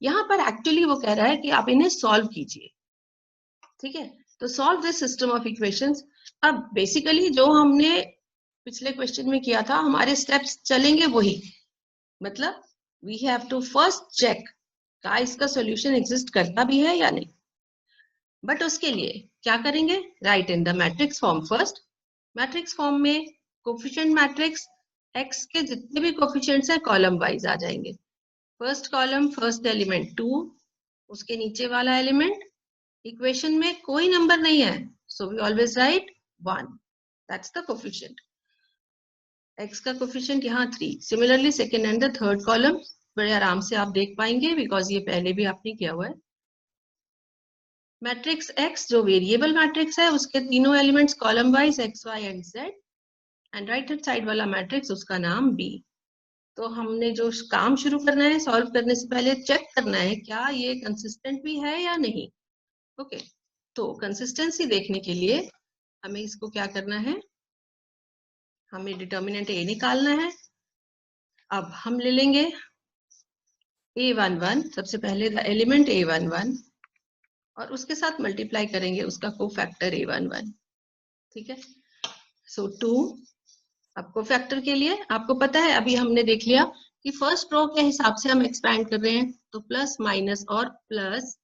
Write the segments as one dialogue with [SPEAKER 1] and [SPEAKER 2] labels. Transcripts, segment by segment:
[SPEAKER 1] यहाँ पर एक्चुअली वो कह रहा है कि आप इन्हें सॉल्व कीजिए, ठीक है। तो solve this system of equations. अब बेसिकली जो हमने पिछले क्वेश्चन में किया था, हमारे स्टेप्स चलेंगे वही, मतलब we have to first check क्या इसका सॉल्यूशन एग्जिस्ट करता भी है या नहीं। बट उसके लिए क्या करेंगे, right in the matrix form first. Matrix form में कोफिशिएंट मैट्रिक्स एक्स के जितने भी कोफिशिएंट्स है कॉलम वाइज आ जाएंगे। फर्स्ट कॉलम फर्स्ट एलिमेंट 2, उसके नीचे वाला एलिमेंट, इक्वेशन में कोई नंबर नहीं है, so we always write 1, that's the coefficient. x का कोफिशिएंट यहाँ 3। Similarly second and the third column बड़े आराम से आप देख पाएंगे बिकॉज ये पहले भी आपने किया हुआ है। मैट्रिक्स x जो वेरिएबल मैट्रिक्स है, उसके तीनों elements column wise x, y and z, and right hand side वाला मैट्रिक्स उसका नाम b। तो हमने जो काम शुरू करना है, सॉल्व करने से पहले चेक करना है क्या ये कंसिस्टेंट भी है या नहीं। ओके, तो कंसिस्टेंसी देखने के लिए हमें इसको क्या करना है, हमें डिटर्मिनेंट a निकालना है। अब हम ले लेंगे a11, सबसे पहले द एलिमेंट a11 और उसके साथ मल्टीप्लाई करेंगे उसका कोफैक्टर a11, ठीक है। सो 2, अब कोफैक्टर के लिए आपको पता है, अभी हमने देख लिया कि फर्स्ट रो के हिसाब से हम एक्सपैंड कर रहे हैं, तो प्लस माइनस और प्लस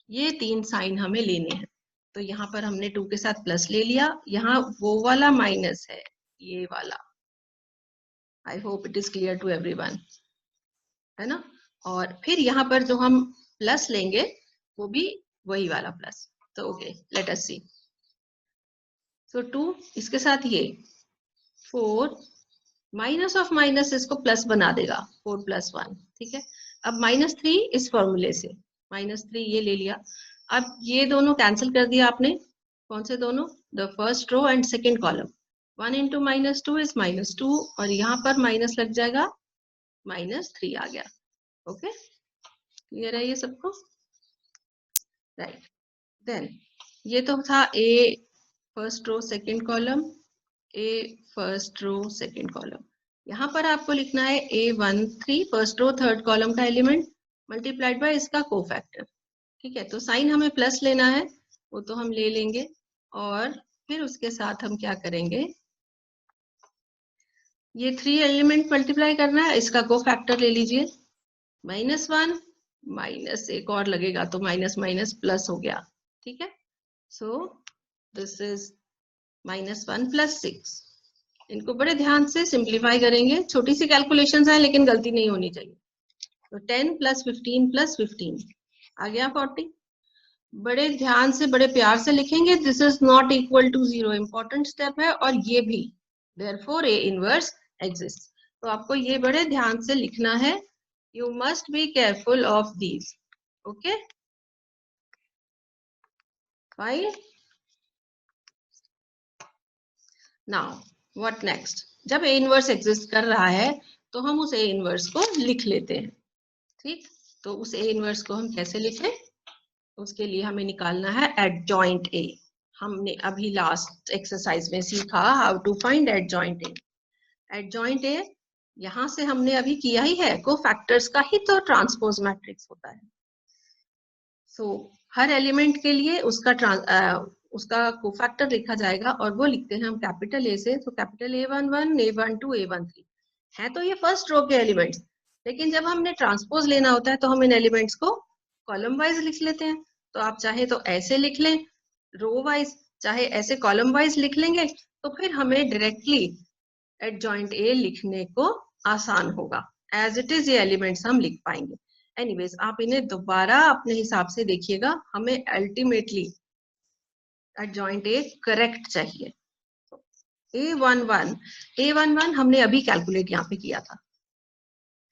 [SPEAKER 1] ये 3 साइन हमें लेने हैं। तो यहाँ पर हमने 2 के साथ प्लस ले लिया, यहाँ वो वाला माइनस है, ये वाला। I hope it is clear to everyone, है ना। और फिर यहाँ पर जो हम प्लस लेंगे वो भी वही वाला प्लस। तो ओके, लेट अस सी। सो 2 इसके साथ ये 4, माइनस ऑफ माइनस इसको प्लस बना देगा, 4 + 1, ठीक है। अब -3 इस फॉर्मूले से, -3 ये ले लिया। अब ये दोनों कैंसिल कर दिया आपने, कौन से दोनों, the first row and second column. 1 × -2 is -2 और यहाँ पर माइनस लग जाएगा, -3 आ गया। ओके, क्लियर है ये सबको, राइट। देन ये तो था A first row second column, A first row second column. यहाँ पर आपको लिखना है A13 first row third column का एलिमेंट मल्टीप्लाइड बाय इसका कोफैक्टर, ठीक है। तो साइन हमें प्लस लेना है, वो तो हम ले लेंगे, और फिर उसके साथ हम क्या करेंगे, ये 3 एलिमेंट मल्टीप्लाई करना है, इसका कोफैक्टर ले लीजिए, -1 माइनस एक और लगेगा तो माइनस माइनस प्लस हो गया, ठीक है। So this is -1 + 6। इनको बड़े ध्यान से सिंप्लीफाई करेंगे, छोटी सी कैलकुलेशंस है लेकिन गलती नहीं होनी चाहिए। तो 10 + 15 + 15 आ गया 40। बड़े ध्यान से बड़े प्यार से लिखेंगे, this is not equal to 0, important step है, और ये भी देयरफॉर A इनवर्स एग्जिस्ट। तो आपको ये बड़े ध्यान से लिखना है, you must be careful of these. Okay fine, now what next. जब A इनवर्स एग्जिस्ट कर रहा है तो हम उस A इनवर्स को लिख लेते हैं, ठीक। तो उस A इनवर्स को हम कैसे लिखें, उसके लिए हमें निकालना है एडजॉइंट A। हमने अभी लास्ट एक्सरसाइज में सीखा how to find adjoint A। Adjoint A यहाँ से हमने अभी किया ही है, कोफैक्टर्स का ही तो ट्रांसपोज मैट्रिक्स होता है। सो हर एलिमेंट के लिए उसका कोफैक्टर लिखा जाएगा, और वो लिखते हैं हम कैपिटल A से। तो कैपिटल A11, A12, A13 है तो ये फर्स्ट रो के एलिमेंट्स, लेकिन जब हमने ट्रांसपोज लेना होता है तो हम इन एलिमेंट्स को कॉलम वाइज लिख लेते हैं। तो आप चाहे तो ऐसे लिख लें रो वाइज, चाहे ऐसे कॉलम वाइज लिख लेंगे, तो फिर हमें डायरेक्टली एडजॉइंट A लिखने को आसान होगा, एज इट इज ये एलिमेंट्स हम लिख पाएंगे। एनीवेज आप इन्हें दोबारा अपने हिसाब से देखिएगा, हमें अल्टीमेटली एडजॉइंट A करेक्ट चाहिए। A11 हमने अभी कैलकुलेट यहाँ पे किया था,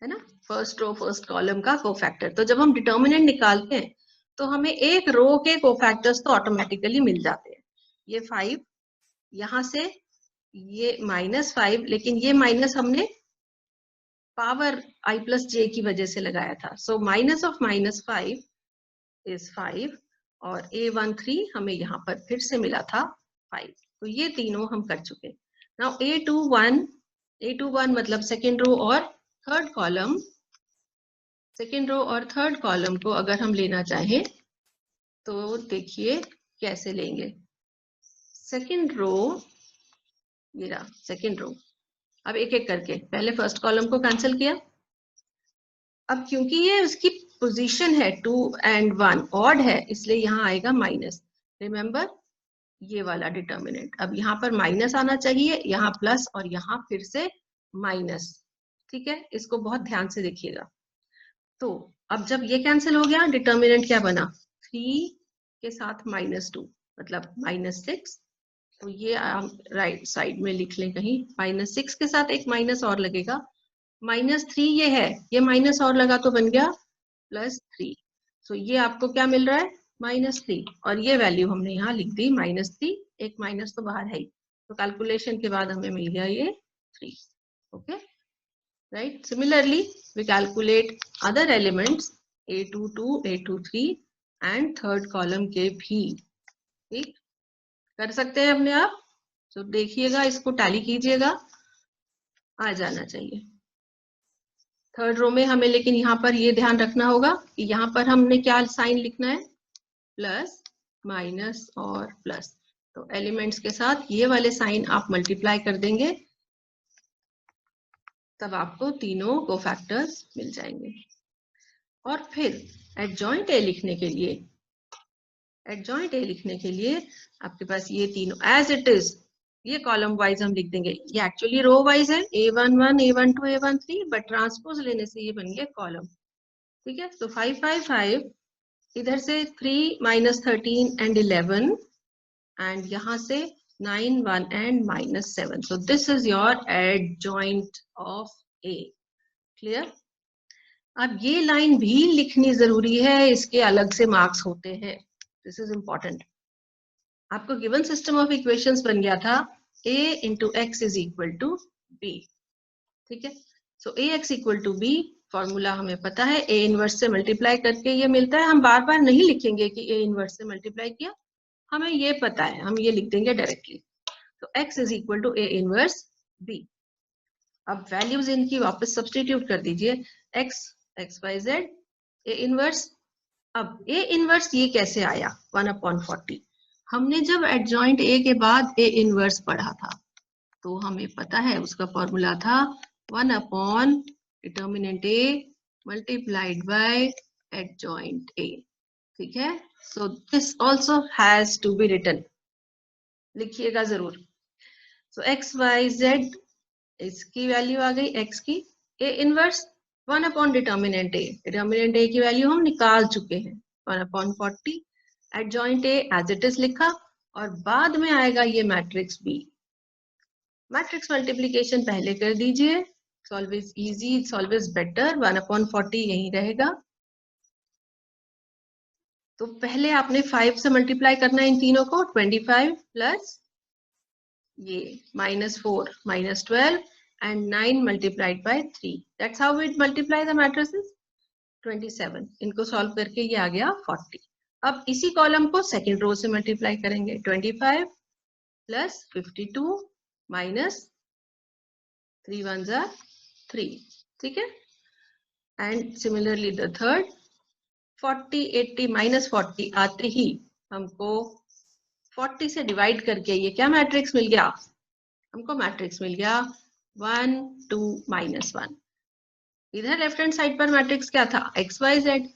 [SPEAKER 1] है ना, फर्स्ट रो फर्स्ट कॉलम का कोफैक्टर। तो जब हम डिटर्मिनेंट निकालते हैं तो हमें एक रो के कोफैक्टर्स तो ऑटोमेटिकली मिल जाते हैं। ये 5, यहाँ से ये -5, लेकिन ये माइनस हमने पावर I + j की वजह से लगाया था। सो माइनस ऑफ -5 इज 5, और A13 हमें यहाँ पर फिर से मिला था 5। तो ये तीनों हम कर चुके। नाउ A21 मतलब सेकेंड रो और थर्ड कॉलम, सेकेंड रो और थर्ड कॉलम को अगर हम लेना चाहें तो देखिए कैसे लेंगे। सेकेंड रो, ये रहा सेकेंड रो। अब एक एक करके पहले फर्स्ट कॉलम को कैंसिल किया। अब क्योंकि ये उसकी पोजीशन है 2 and 1 ऑड है, इसलिए यहाँ आएगा माइनस। रिमेंबर ये वाला डिटर्मिनेंट, अब यहाँ पर माइनस आना चाहिए, यहाँ प्लस और यहाँ फिर से माइनस। ठीक है, इसको बहुत ध्यान से देखिएगा। तो अब जब ये कैंसिल हो गया, डिटर्मिनेंट क्या बना, 3 के साथ -2 मतलब -6। तो ये राइट साइड में लिख लें कहीं, -6 के साथ एक माइनस और लगेगा, -3 ये है, ये माइनस और लगा तो बन गया +3। तो ये आपको क्या मिल रहा है, -3, और ये वैल्यू हमने यहाँ लिख दी -3, एक माइनस तो बाहर है ही, तो कैलकुलेशन के बाद हमें मिल गया ये 3। Okay right. Similarly we calculate other elements A22, A23 and third column के भी। ठीक, कर सकते हैं अपने आप। तो देखिएगा, इसको टैली कीजिएगा, आ जाना चाहिए। थर्ड रो में हमें लेकिन यहाँ पर ये ध्यान रखना होगा कि यहाँ पर हमने क्या साइन लिखना है, प्लस माइनस और प्लस। तो एलिमेंट्स के साथ ये वाले साइन आप मल्टीप्लाई कर देंगे, तब आपको तीनों कोफैक्टर्स मिल जाएंगे। और फिर एडजॉइंट ए लिखने के लिए, एडजॉइंट ए लिखने के लिए आपके पास ये तीनों एज इट इज, ये कॉलम वाइज हम लिख देंगे। ये एक्चुअली रो वाइज है, A11, A12, A13, but transpose लेने से ये बन गया कॉलम। ठीक है, तो 5, 5, 5, इधर से 3, -13 एंड 11, एंड यहाँ से 9, 1 and -7। So this is your adjoint of A. Clear. अब ये लाइन भी लिखनी जरूरी है, इसके अलग से मार्क्स होते हैं, दिस इज इंपॉर्टेंट। आपको गिवन सिस्टम ऑफ इक्वेशंस बन गया था a into X is equal to B. ठीक है, so ax equal to B, formula हमें पता है, a इनवर्स से मल्टीप्लाई करके ये मिलता है। हम बार बार नहीं लिखेंगे कि a इनवर्स से मल्टीप्लाई किया, हमें ये पता है, हम ये लिख देंगे डायरेक्टली। तो x is equal to a inverse b। अब वैल्यूज इनकी वापस सब्स्टिट्यूट कर दीजिए, x, x, y, z, a inverse. अब a इनवर्स ये कैसे आया, 1/40। हमने जब एडजॉइंट ए के बाद ए इनवर्स पढ़ा था, तो हमें पता है उसका फॉर्मूला था 1 determinant A multiplied by adjoint A. ठीक है, so this also has to be written, लिखिएगा जरूर। सो एक्स वाई जेड, इसकी वैल्यू आ गई x की, A inverse 1 determinant A, determinant A की वैल्यू हम निकाल चुके हैं 1/40, adjoint A as it is लिखा, और बाद में आएगा ये मैट्रिक्स बी। मैट्रिक्स मल्टीप्लिकेशन पहले कर दीजिए, solve is easy, solve is better, 1/40 यही रहेगा। तो पहले आपने 5 से मल्टीप्लाई करना है इन तीनों को, 25 प्लस ये -4 -12 and 9 multiplied by 3. That's how we multiply the matrices. 27, इनको सॉल्व करके ये आ गया 40। अब इसी कॉलम को सेकेंड रो से मल्टीप्लाई करेंगे, 25 प्लस 52 माइनस 3 1 जा 3। ठीक है, एंड सिमिलरली द थर्ड, 40 80 -40 आते ही हमको 40 से डिवाइड करके ये क्या मैट्रिक्स मिल गया, हमको मैट्रिक्स मिल गया 1 2 -1। इधर लेफ्ट हैंड साइड पर मैट्रिक्स क्या था, एक्स वाई जेड,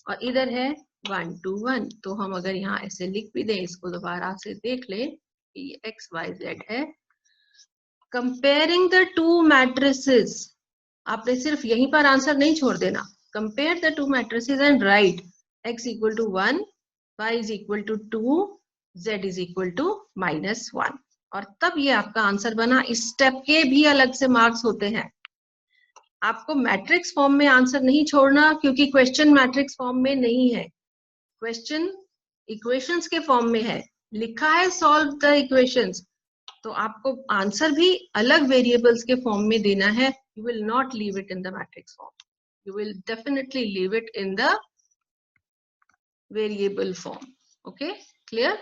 [SPEAKER 1] और इधर है 1 2 1। तो हम अगर यहाँ ऐसे लिख भी दें, इसको दोबारा से देख लें कि ये एक्स वाई जेड है। कंपेयरिंग द टू मैट्रिसेस, आपने सिर्फ यहीं पर आंसर नहीं छोड़ देना, compare the two matrices and write x equal to 1, y is equal to 2, z is equal to -1, और तब ये आपका आंसर बना। इस स्टेप के भी अलग से मार्क्स होते हैं। आपको मैट्रिक्स फॉर्म में आंसर नहीं छोड़ना, क्योंकि क्वेश्चन मैट्रिक्स फॉर्म में नहीं है, क्वेश्चन इक्वेशंस के फॉर्म में है, लिखा है सॉल्व द इक्वेशंस। तो आपको आंसर भी अलग वेरिएबल्स के फॉर्म में देना है। You will not leave it in the matrix form, you will definitely leave it in the variable form. Okay, clear?